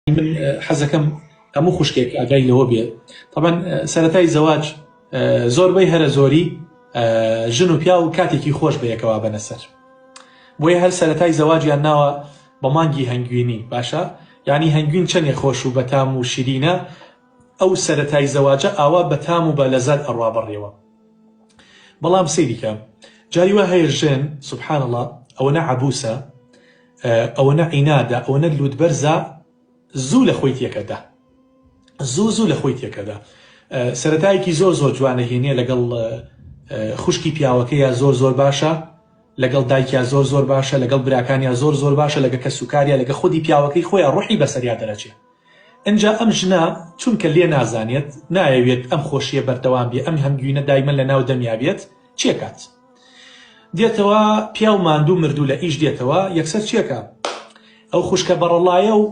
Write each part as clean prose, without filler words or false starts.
من حەزەکەم هەموو خوشکێک ئاگای لەوە بێت. طبعا سەرەتای زەواج زۆربەی هەرە زۆری ژن و پیا و کاتێکی خۆش بە یەکەوە بەنە سەر. بۆیە هەر سەرەتای زەواجیان ناوە بە مانگی هەنگوینی. باشە، یعنی هەنگوین چەندێک خۆش و بەتام و شیرینە، ئەو سەرەتای زەواجە ئاوا بەتام و بە لەزەت ئەڕوا بڕێەوە. بەڵام سەیریکە جاری وا هەیە ژن سوبحان الله ئەوەنە عەبوسە، ئەوەنە عینادە، ئەوەنە لوودبەرزە، زوو لە خۆی تێکەدا، زوو لە خۆی تێکەدا. سەرەتایەکی زۆر جوانە هێنێ لەگەڵ خوشکی پیاوەکەیە زۆر باشە، لەگەڵ دایکیا زۆر باشە، لەگەڵ براکانیا زۆر باشە، لەگە کەسوکاریا، لەگە خودی پیاوەکەی خۆیان ڕوحی بەسەریا دەرەچێ. ئەنجا ئەم ژنە چونکە لێ نازانێت، نایەوێت ئەم خۆشیە بەردەوام بێ، ئەم هەنگوینە دایمەن لە ناو دەمیا بێت، چێکات؟ دێتەوە پیا و ماندوو مردوو لە ئیش دێتەوە، یەکسەر چێکە؟ ئەو خوشکە بەڕەڵایە و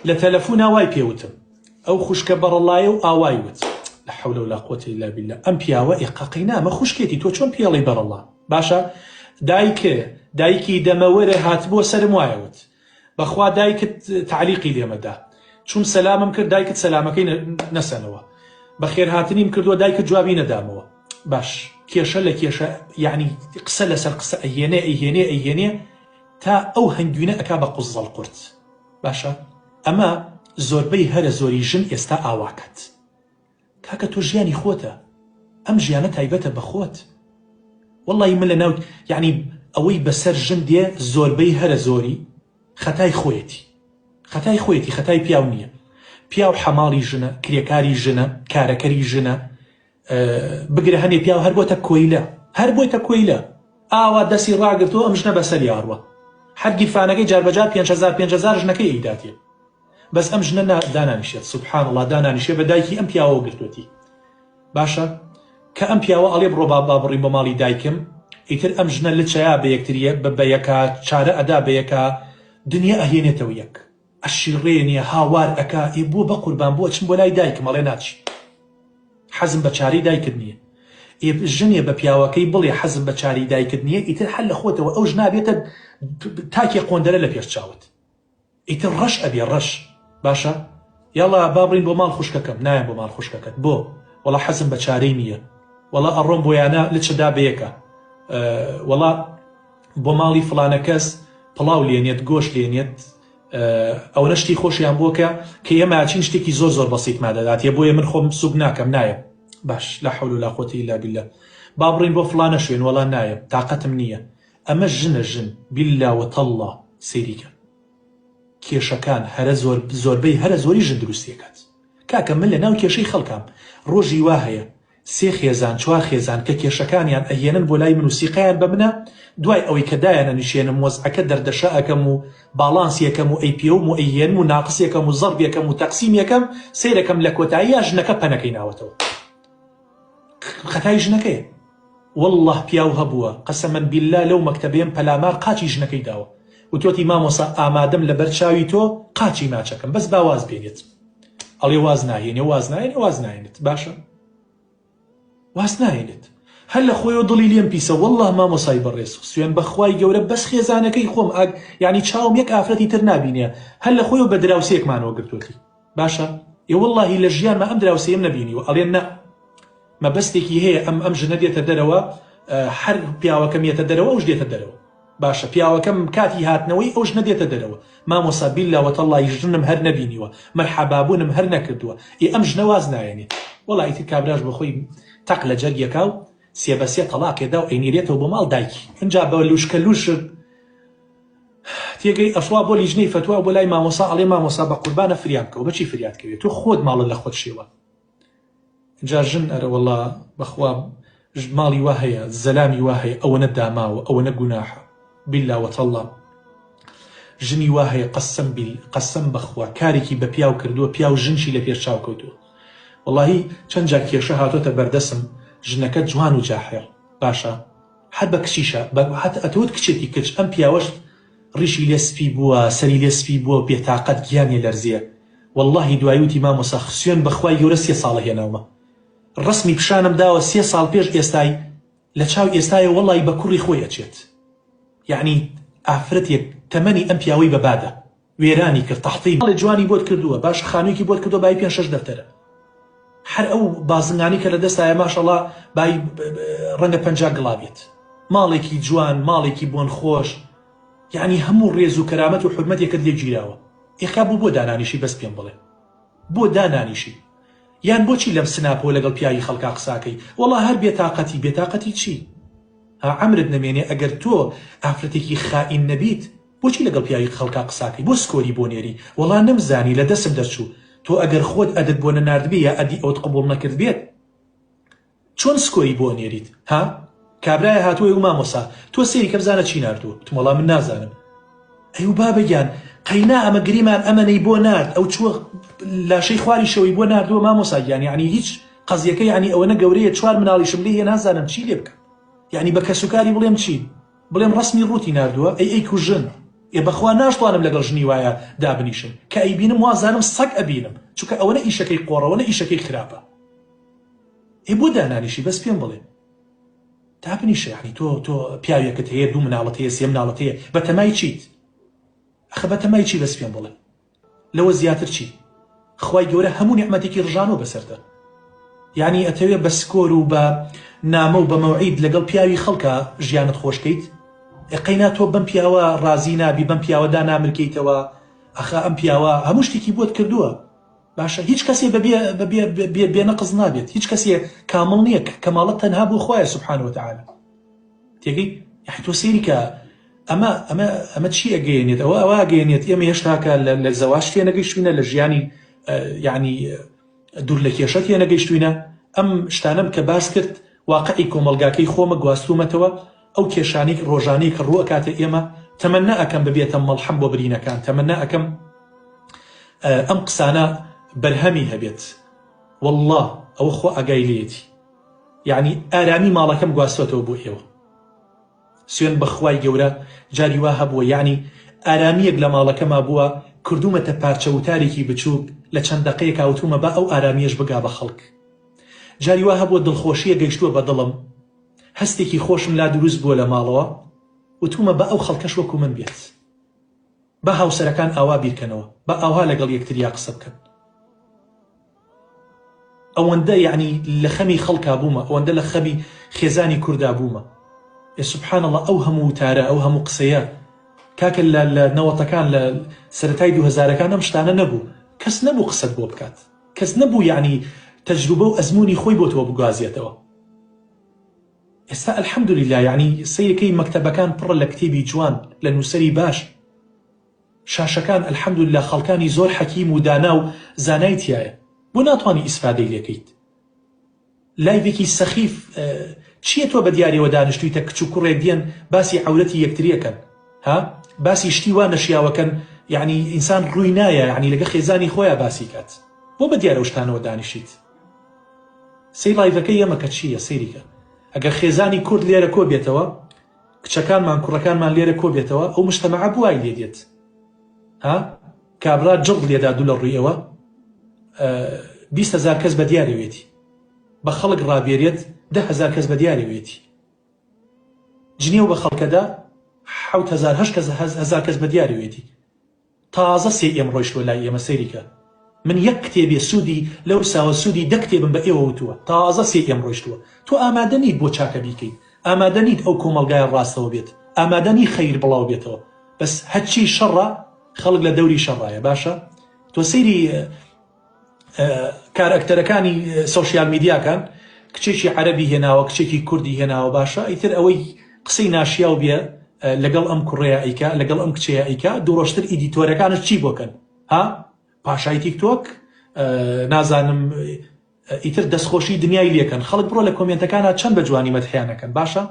لە تەلەفۆن ئاوای پێوتم، ئەو خوشکە بەڕەڵایە و ئاوای وت، لا حول ولا قوة إلا بالله. ئەم پیاوە ئێقاقی نامە خوشکێتی تۆ چۆن پێڵی بەڕەڵا؟ باشە، دایکی دەمەوەرە هات بۆ سەرم وایەوت، بەخوا دایکت تعلیقی لێمەدا، چون سەلامم کرد دایکت سەلامەکەی نەسەنەوە، بەخێر هاتنیم کردووە دایکت جوابی نەدامەوە. باش، کێشە لە کێشە، یعنی قسە لەسەر قسە ئەیهێنێ تا ئەو هەنگوینە ئەکا بە قوزەڵ قورت. باشە، ئەمە زۆربەی هەرە زۆری ژن ئێستا ئاواکات. کاکە تۆ ژیانی خۆتە، ئەم ژیانە تایبەتە بە خۆت. وەڵڵی من لە ناو یعنی ئەوەی بەسەر ژن دێ زۆربەی هەرە زۆری خەتای خۆیەتی، خەتای پیاو نییە. پیاو حەماڵی ژنە، کرێکاری ژنە، کارەکەری ژنە. بگرە هەنێ پیاو هەر بۆتە کۆیلە، ئاوا دەستی ڕاگرتەوە ئەم ژنە بەسەر یاڕوە، هەر گیرفانەکەی جاربەجار 5,000 ژنەکەی ئیداتێ، بەس ئەم ژنە دانانیشێت. سوبحان الله، دانانیشێ بە دایکی ئەم پیاوە گرتوەتی. باشە، کە ئەم پیاوە ئەڵێ بڕۆ با بڕین بۆ ماڵی دایکم، ئیتر ئەم ژنە لچەیا بە یەکتریە بە یەکە چارە ئەدا بە یەکە، دنیا ئەهێنێتەوە یەک، ئەشیڕێنیە هاوار ئەکا، بۆ بە قوربان بۆ چم بۆ لای دایکم، ئەڵێ ناچی، حەزم بە چارەی دایکت نییە. ژنێ بە پیاوەکەی بڵێ حەزم بە چارەی دایکت نییە، ئیتر هەر لە خۆتەوە ئەو ژنابێتە تاکێ قۆندەرە لە پێش چاوت، ئیتر ڕەش ئەبێ ڕەش. باشە، یاڵا بابڕین بۆ ماڵ خوشکەکەم، نایەن بۆ ماڵ خوشکەکەت، بۆ وەڵا حەزم بە چارەی نییە، وەڵا ئەڕۆم بۆ یانە لچەدا بەیەکە، وەڵا بۆ ماڵی فڵانە کەس پڵاو لێنێت، گۆش لێنێت، ئەو نەشتی خۆشیان بۆکە کە ئێمە چین شتێکی زۆر بەسیط مادەداتێ، بۆیە من خۆم سوگ ناکەم، نایە. باش، لا حول ولا قوة إلا بالله. با بڕین بۆ فڵانە شوێن، وەڵا نایە، تااقەتم نییە. ئەمە ژن بالله وتەڵڵا سەیریکە کێشەکان زۆربەی هەرە زۆری ژن دروستیەکات. کاکە من لە ناو کێشەی خەڵکام ڕۆژی وا هەیە 3 خێزان 4 خێزان کە کێشەکانیان ئەهێنن بۆ لای من و سیقەیان بە منە، دوای ئەوەی کە دایانە نیشێنم وەزعەکە دەردەشە ئەەکەم و باڵانسیەکەم و ئەیپێوم و ئەیهێنم و ناقسیەکەم و زەڕبیەکەم و تەقسیمیەکەم، سیرەکەم لە کۆتاییە ژنەکە پەنەکەی ناوەتەوە. خەتای ژنەکەیە. والله پیاو هەبووە قەسەمەن بالله لەو مەکتەبێم پەلامار قاچی ژنەکەی داوە، وتۆتی مامۆسا ئامادەم لە بەرچاوی تۆ قاچی ماچەکەم، بەس باواز بێنێت. ئەڵێ واز ناهێنێت. باشە، واز ناهێنێت. هەر لە خۆیەوە دڵی لێم پیسە، والله مامۆسای بەڕێز سوێن بەخوای گەورە، بەس خێزانەکەی خۆم یعنی چاوم یەک ئافرەتی تر نابینێ، هەر لە خۆیەوە بە دراوسەیەکمانەوە گرتوەتی. باشە، واللهی لە ژیانمە ئەم دراوسەیەم نەبینیوە. ئەڵێن نە، مەبەستێکی هەیە ئەم ژنە دێتە دەرەوە، هەر پیاوەکەم دێتە دەرەوە، ئەوش دێتە دەرەوە. باشە، پیاوەکەم کاتی هاتنەوەی ئەوش نەدێتە دەرەوە. مامۆسا بالله وتەڵڵی ژنم هەر نەبینیوە، مەرحەبابوونم هەر نەکردووە، ئەم ژنە واز نایێنێت. وەڵا ئیتر کابراش بە خۆی تەق لە جەرگێکا و 3 تەلاقێدا و ئەینێرێتەوە بۆ ماڵ دایکی. ئەنجا بە لوشکە تێگەی ئەشوا بۆ لیژنەی فتووە بۆ لای مامۆسا، ئەڵێ مامۆسا بە قوربانە فریان بکەوە. بەچی فریادکەوێت؟ تۆ خۆت ماڵت لە خۆت شێوە. جا ژن ئەرە وەڵا بەخوا ماڵی وا هەیە، زەلامی وا هەیە، ئەوە نەداماوە، ئەوە نەگوناحە. بالله وتەڵڵا ژنی وا هەیە قەسەم بەخوا کارێکی بە پیاو کردووە، پیاو ژنشی لە پێش چاو کەوتووە. وەڵاهی چەند جا کێشە هاتۆتە بەردەسم، ژنەکە جوان و جاحێڵ. باشە، هەر بە کچیشە، ئەتەوت کچێتی کچ، ئەم پیاوەش ڕیشی لێ سپی بووە، سەری لێ سپی بووە، بێتاقەت گیانێ لەرزیە. وەڵڵاهی دوایوتی مامۆسا سوێن بەخوای گەورە 3 ساڵە هێناومە، ڕسمی پیشانم داوە 3 ساڵ پێش ئێستای لە چاو ئێستایە وەڵڵی بە کوڕی خۆی ئەچێت. یعنی ئافرەتێک تەمەنی ئەم پیاوەی بەبادە، وێرانی کرد تەحتیم جوانی بۆت کردووە باش خانوویەکی بۆت کردو بای 5-6 دەفتەرە هەر ئەو بازنگانی کە لە دەستایە ماشەڵڵا بای ڕەنگە 50 گڵابێت ماڵێکی جوان ماڵێکی بۆن خۆش یعنی هەموو ڕێز و کەرامەت و حورمەتێکت لێ گیراوە ئێخا بوو بۆ دانانیشی بەس پێم بڵێ بۆ دانانیشی یان بۆچی لەم سناپۆ لەگەڵ پیاوی خەڵکا قساکەی وەڵا هەر بێتاقەتی چی ها عەمرت نەمێنێ ئەگەر تۆ ئافرەتێکی خائین نەبیت بۆچی لەگەڵ پیاوی خەڵکا قساکەی بۆ سکۆری بۆ نێری وەڵا نەمزانی لە دەسم دەرچوو تۆ ئەگەر خۆت ئەدت بۆ نەناردبێ یا ئەدی ئەوت قبوڵ نەکرد بێت چۆن سکۆری بۆ نێریت ها کابرایە هاتووە و مامۆسا تۆ سێری کە بزانە چی ناردووە تمەڵا من نازانم ئەیوو بابەگیان قەینا ئەمە گریمان ئەمەنەی بۆ نارد ئەو چووە لاشەی خواری شەوی بۆ ناردووە مامۆساگیان یعنی هیچ قەزیەکە یعنی ئەوەنە گەورەیە 4 مناڵیشم لێ نازانم چی لێ بکەم یعنی بە کەسوکاری بڵێم چی بڵێم ڕسمی ڕووتی ناردووە ئەی کوژن ئێ بەخوا ناشتوانم لەگەڵ ژنی وایە دابنیشم کە ئەیبینم وازانم سەگ ئەبینم چونکە ئەوەنە ئیشەکەی قۆڕەوەنە ئیشەکەی خراپە ئێ بۆ دانانیشی بەس پێم بڵێ دابنیشە یعنی تۆ پیاوێکت هەیە 2 مناڵەت هەیە 3 مناڵەت هەیە بە تەمای چیت ئەخە بە تەمای چی بەس پێم بڵێ لەوە زیاتر چی خوای گەورە هەموو نیعمەتێکی ڕژانۆ بەسەردە یعنی ئەتەوێ بە سکۆر و بە نامە و بە مەوعید لەگەڵ پیاوی خەڵکە ژیانت خۆشکەیت قەینا تۆ بەم پیاوە ڕازی نابی بەم پیاوەدا نامرکەیتەوە ئەخە ئەم پیاوە هەموو شتێکی بۆت کردووە باشە هیچ کەسێ بێنەقز نابێت هیچ کەسێ کامڵ نییە کەماڵەت تەنها بۆ خۆیە سوبحانه وتعالى تێگەی یعنی تۆ سێری کە ئەمە چی ئەگەیەنێت ئەوە ئەگەیەنێت ئێمە هێشتاکە لە زەواج تێ نەگەیشتوینە لە ژیانی یعنی دوور لە کێشە تێ نەگەیشتوینە ئەم شتانەم کە باس کرد واقعی کۆمەلگاکەی خۆمە گواستومەتەوە ئەو کێشانی ڕۆژانەی کە ڕوو ئەکاتە ئێمە تەمەنا ئەکەم ببێتە مەڵحەم بۆ برینەکان تەمەنا ئەکەم ئەم قسانە بەرهەمی هەبێت والله ئەوە خۆ ئەگای لێتی یعنی ئارامی ماڵەکەم گواستوەتەوە بۆ ئێوە سوێن بەخوای گەورە جاری وا هەبووە یعنی ئارامیەک لە ماڵەکەما بووە کردومەتە پارچە وتارێکی بچووک لە چەند دقەیەک هاوتومە بە ئەو ئارامیەش بگا بە خەڵک جاری وا هەبووە دڵخۆشیە گەیشتووە بە دڵم هەستێکی خۆشم لا دروست بووە لە ماڵەوە وتومە بە ئەو خەڵکەش وەکو من بێت بە هاوسەرەکان ئاوا بیرکەنەوە بە ئاوا لەگەڵ یەکتریا قسە بکەن ئەوەندە یعنی لە خەمی خەڵکا بوومە ئەوەندە لە خەمی خێزانی کووردا بوومە سبحان الله ئەو هەموو وتارە ئەو هەموو قسەیە کاکە لە نەوەتەکان لە سەرەتای 2000ەکان ئەم شتانە نەبوو کەس نەبوو قسەت بۆ بکات کەس نەبوو یعنی تەجروبە و ئەزمموی خۆی بۆ تۆ بگوازێتەوە ئێستا الحەمدولله یعنی سەیرەکەی مەکتەبەکان پڕە لە کتێبی جوان لە نووسەری باش شاشەکان الحەمدولله خەڵکانی زۆر حەکیم و دانا و زانای تایە بۆ ناتوانانی ئیسفادەی لێکەیت لایڤێکی سەخیف چییە تۆ بە دیارەوە دانیشتوویتە کچ و کوڕێک دیێن باسی عەورەتی یەکتریەکەن ها باسی شتی وا نەشیاوەکەن یعنی ئینسان ڕووی نایە یعنی لەگە خێزانی خۆیان باسی کات بۆ بە دیارە شتانەوە دانیشیت سەی لایڤەکەی ئێمە کە چییە سەیریکە ئەگەر خێزانی کورد لێرە کۆ بێتەوە کچەکانمان کوڕەکانمان لێرە کۆ بێتەوە ئەو مجتەمەعە بوای لێ دێت ها کابرا جڵ لێدا دوو لە ڕوویەوە 20,000 کەس بە دیارەوێتی بە خەڵک ڕابێرێت 10,000 کەس بە دیارەوێتی جنێو بە خەڵکەدا 7,000 کەس بە دیارەوێتی تازە سێ ئێم ڕۆیشتوە لای ئێمە سەیریکە من یەک کتێبێ سوودی لەو ساوە سوودی 10 کتێبم بە ئێوە وتووە تازە سێ ئێم ڕۆیشتووە تۆ ئامادە نیت بۆ چاکە بیکەیت ئامادە نیت ئەو کۆمەڵگایە ڕاستەوە بێت ئامادە نی خەیر بڵاو بێتەوە بەس هەچی شەڕە خەڵک لە دەوری شەڕایە باشە تۆ سەیری کارەکتەرەکانی سۆشیال میدیاکان کچێکی عەرەبی هێناوە کچێکی کوردی هێناوە باشە ئیتر ئەوەی قسەی ناشیاو بێ لەگەڵ ئەم کوڕەیە ئەیکا لەگەڵ ئەم کچەیە ئەیکا دوڕۆشتر ئیدیتۆرەکانش چی بۆکەن ها پاشای تیکتۆک نازانم ئیتر دەستخۆشی دنیای لێکەن خەڵک بڕۆ لە کۆمنتەکانە چەند بە جوانی مەدحیانەکەن باشە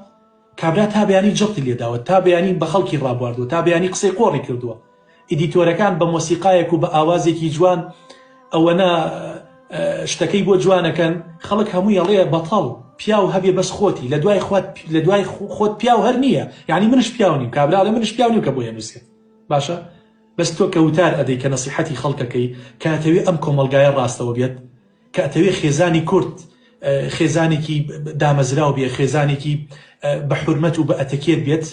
کابرا تا بەیانی جڵتی لێداوە تا بەیانی بە خەڵکی ڕابواردووە تا بەیانی قسەی قۆڕی کردووە ئیدیتۆرەکان بە مۆسیقایەک و بە ئاوازێکی جوان ئەوەنە شتەکەی بۆ جوانەکەن خەڵک هەمووی ئەڵێ بەتەڵ پیاو هەبێ بەس خۆتی لە دوای خۆت پیاو هەر نییە یعنی منش پیاو نیم کابرا لە منش پیاو نیم کە بۆ هێنووسێت باشە بەس تۆ کەوتار ئەدەی کە نەسیحەتی خەڵکەکەی کاتەوێ ئەم کۆمەلگایە ڕاستەوە بێت کاتەوێ خێزانی کورد خێزانێکی دامەزراو بێ خێزانێکی بە حورمەت و بە ئەتەکێت بێت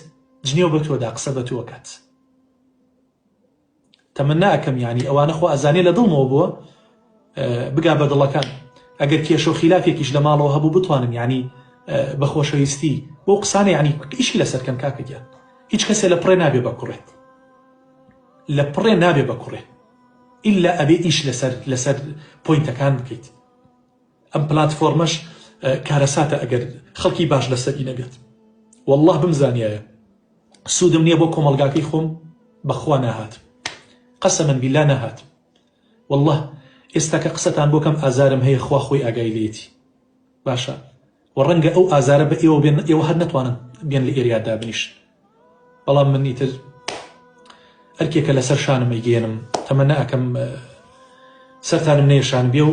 جنێو بە تۆدا قسە بە تۆ کات تەمەناکەم یعنی ئەوانە خۆ ئەزانێ لە دڵمەوە بووە بگا بە دڵەکان ئەگەر کێشە و خلافێکیش لە ماڵەوە هەبوو بتوانم یعنی بە خۆشەویستی بۆ قسانە یعنی ئیشی لەسەرکەم کاکەگیان هیچ کەسێ لە پڕێ نابێ بەکوڕێت لە پڕێ نابێ بەکوڕێ ئیلا ئەبێ ئیش لەسەر پۆینتەکان بکەیت ئەم پلاتفۆرمەش کارەساتە ئەگەر خەڵکی باش لەسەری نەبێت والله بمزانایە سوودم نییە بۆ کۆمەلگاکەی خۆم بەخوا ناهات قەسەمەن بیلا نەهات والله ئێستا کە قسەتان بۆ کەم ئازارم هەیە خوا خۆی ئاگای لێتی باشە و ڕەنگە ئەو ئازارە بە ئێوە بێن ئێوە هەر نەتوانن بێن لە ئێریادا بنیشن بەڵام من ئیتر ئەرکێکە لەسەر شانم ئەیگێنم تەمەنا ئەکەم سەرتانم نێشان بێ و